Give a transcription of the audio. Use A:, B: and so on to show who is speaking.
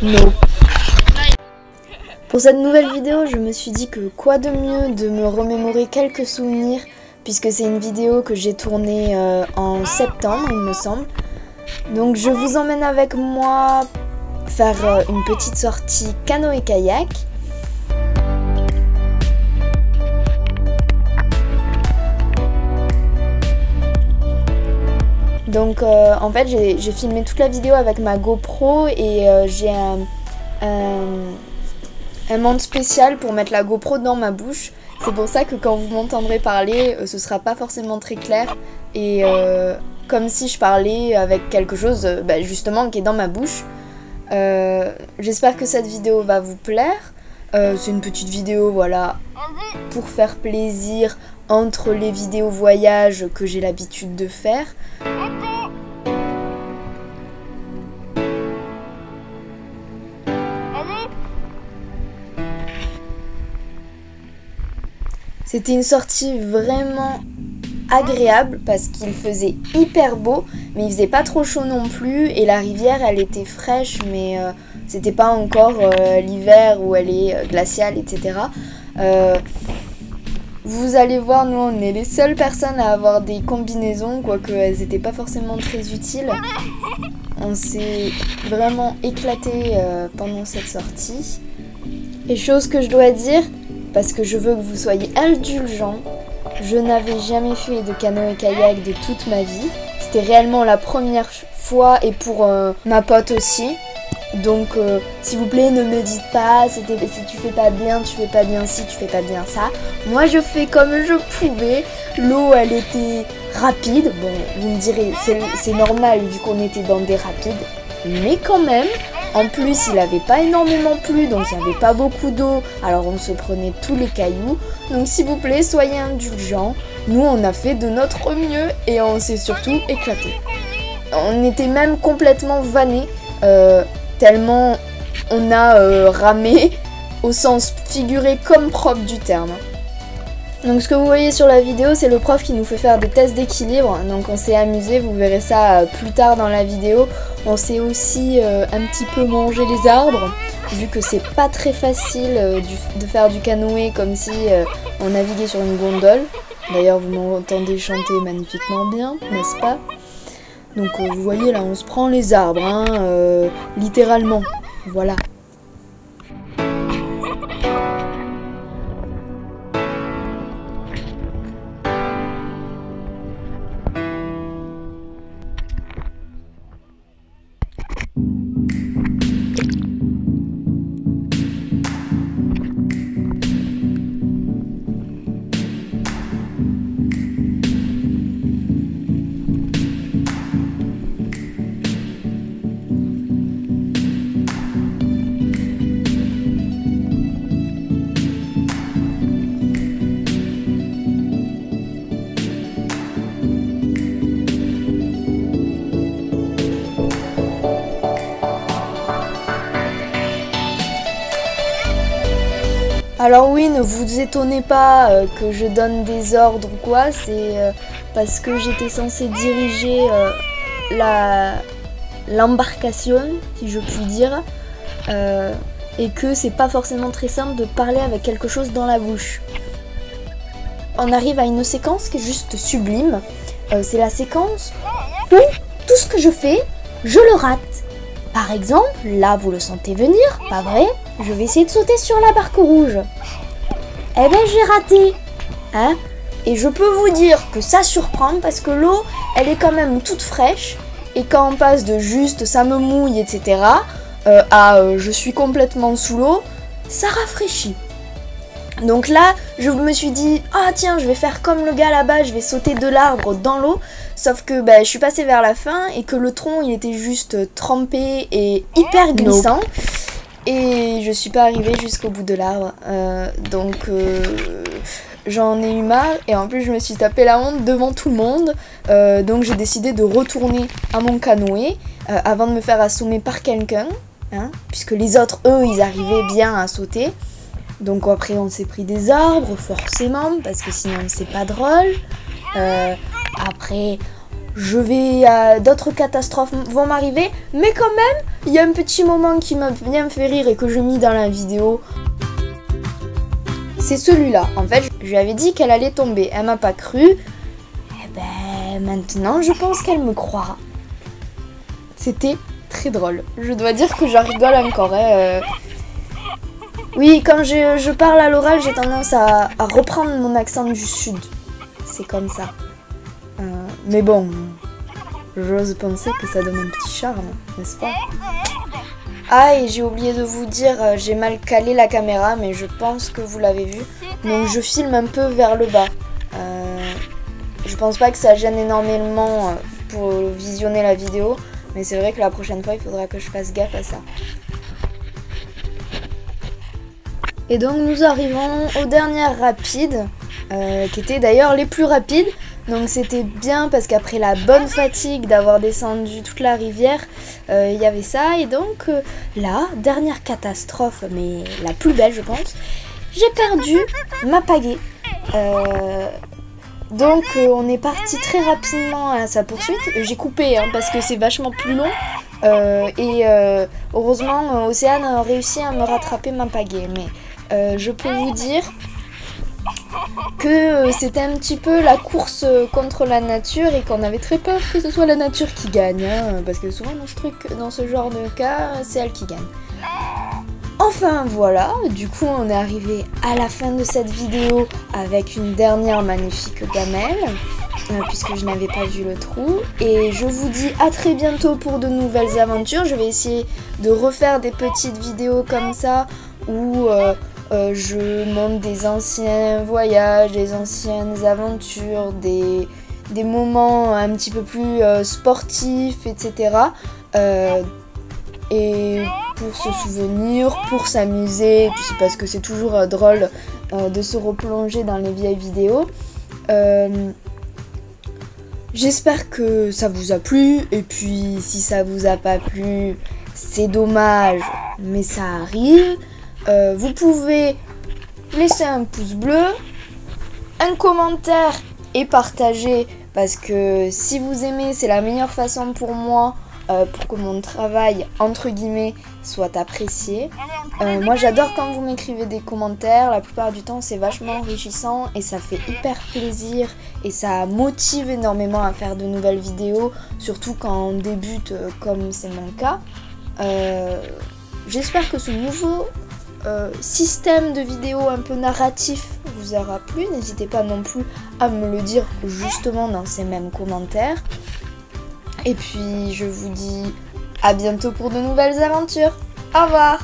A: Non. Pour cette nouvelle vidéo, je me suis dit que quoi de mieux de me remémorer quelques souvenirs, puisque c'est une vidéo que j'ai tournée en septembre, il me semble. Donc je vous emmène avec moi faire une petite sortie canoë-kayak. Donc en fait j'ai filmé toute la vidéo avec ma GoPro et j'ai un mode spécial pour mettre la GoPro dans ma bouche. C'est pour ça que quand vous m'entendrez parler, ce sera pas forcément très clair et comme si je parlais avec quelque chose justement qui est dans ma bouche. J'espère que cette vidéo va vous plaire. C'est une petite vidéo, voilà, pour faire plaisir entre les vidéos voyage que j'ai l'habitude de faire. C'était une sortie vraiment agréable parce qu'il faisait hyper beau, mais il faisait pas trop chaud non plus et la rivière elle était fraîche, mais c'était pas encore l'hiver où elle est glaciale, etc. Vous allez voir, nous on est les seules personnes à avoir des combinaisons, quoique elles n'étaient pas forcément très utiles. On s'est vraiment éclaté pendant cette sortie. Et chose que je dois dire, parce que je veux que vous soyez indulgents, je n'avais jamais fait de canoë-kayak de toute ma vie. C'était réellement la première fois et pour ma pote aussi. Donc s'il vous plaît ne me dites pas si tu fais pas bien, tu fais pas bien ci, tu fais pas bien ça. Moi je fais comme je pouvais. L'eau elle était rapide. Bon vous me direz c'est normal vu qu'on était dans des rapides. Mais quand même, en plus il avait pas énormément plu, donc il n'y avait pas beaucoup d'eau, alors on se prenait tous les cailloux. Donc s'il vous plaît, soyez indulgents. Nous on a fait de notre mieux et on s'est surtout éclaté. On était même complètement vannés, tellement on a ramé au sens figuré comme propre du terme. Donc ce que vous voyez sur la vidéo, c'est le prof qui nous fait faire des tests d'équilibre. Donc on s'est amusé, vous verrez ça plus tard dans la vidéo. On s'est aussi un petit peu mangé les arbres, vu que c'est pas très facile de faire du canoë comme si on naviguait sur une gondole. D'ailleurs vous m'entendez chanter magnifiquement bien, n'est-ce pas? Donc vous voyez là, on se prend les arbres, hein, littéralement, voilà. Alors oui, ne vous étonnez pas que je donne des ordres ou quoi, c'est parce que j'étais censée diriger l'embarcation, si je puis dire, et que c'est pas forcément très simple de parler avec quelque chose dans la bouche. On arrive à une séquence qui est juste sublime, c'est la séquence où tout ce que je fais, je le rate. Par exemple, là vous le sentez venir, pas vrai? Je vais essayer de sauter sur la barque rouge. Eh ben j'ai raté, hein? Et je peux vous dire que ça surprend parce que l'eau, elle est quand même toute fraîche. Et quand on passe de juste ça me mouille, etc. à je suis complètement sous l'eau, ça rafraîchit. Donc là, je me suis dit, ah tiens, je vais faire comme le gars là-bas, je vais sauter de l'arbre dans l'eau. Sauf que je suis passée vers la fin et que le tronc, il était juste trempé et hyper glissant. Et je suis pas arrivée jusqu'au bout de l'arbre. Donc j'en ai eu marre et en plus je me suis tapé la honte devant tout le monde. Donc j'ai décidé de retourner à mon canoë avant de me faire assommer par quelqu'un. Hein, puisque les autres, eux, ils arrivaient bien à sauter. Donc après on s'est pris des arbres forcément parce que sinon c'est pas drôle. Après d'autres catastrophes vont m'arriver, mais quand même, il y a un petit moment qui m'a bien fait rire et que je mis dans la vidéo. C'est celui-là. En fait, je lui avais dit qu'elle allait tomber. Elle m'a pas cru. Et ben, maintenant, je pense qu'elle me croira. C'était très drôle. Je dois dire que j'en rigole encore. Oui, quand je parle à l'oral, j'ai tendance à reprendre mon accent du sud. C'est comme ça. Mais bon, j'ose penser que ça donne un petit charme, n'est-ce pas? Ah, et j'ai oublié de vous dire, j'ai mal calé la caméra, mais je pense que vous l'avez vu. Donc je filme un peu vers le bas. Je pense pas que ça gêne énormément pour visionner la vidéo, mais c'est vrai que la prochaine fois, il faudra que je fasse gaffe à ça. Et donc nous arrivons aux dernières rapides, qui étaient d'ailleurs les plus rapides. Donc c'était bien parce qu'après la bonne fatigue d'avoir descendu toute la rivière, il y avait ça. Et donc là, dernière catastrophe, mais la plus belle je pense, j'ai perdu ma pagaie. Donc on est parti très rapidement à sa poursuite. J'ai coupé parce que c'est vachement plus long. Heureusement, Océane a réussi à me rattraper ma pagaie. Mais je peux vous dire que c'était un petit peu la course contre la nature et qu'on avait très peur que ce soit la nature qui gagne, parce que souvent dans ce genre de cas, c'est elle qui gagne. Enfin voilà, du coup on est arrivé à la fin de cette vidéo avec une dernière magnifique gamelle, puisque je n'avais pas vu le trou. Et je vous dis à très bientôt pour de nouvelles aventures. Je vais essayer de refaire des petites vidéos comme ça où je montre des anciens voyages, des anciennes aventures, des moments un petit peu plus sportifs, etc. Et pour se souvenir, pour s'amuser, et puis c'est parce que c'est toujours drôle de se replonger dans les vieilles vidéos. J'espère que ça vous a plu, et puis si ça vous a pas plu, c'est dommage, mais ça arrive. Vous pouvez laisser un pouce bleu, un commentaire et partager, parce que si vous aimez, c'est la meilleure façon pour moi pour que mon travail, entre guillemets, soit apprécié. Moi j'adore quand vous m'écrivez des commentaires, la plupart du temps c'est vachement enrichissant et ça fait hyper plaisir et ça motive énormément à faire de nouvelles vidéos, surtout quand on débute comme c'est mon cas. J'espère que ce nouveau système de vidéo un peu narratif vous aura plu. N'hésitez pas non plus à me le dire justement dans ces mêmes commentaires. Et puis je vous dis à bientôt pour de nouvelles aventures. Au revoir!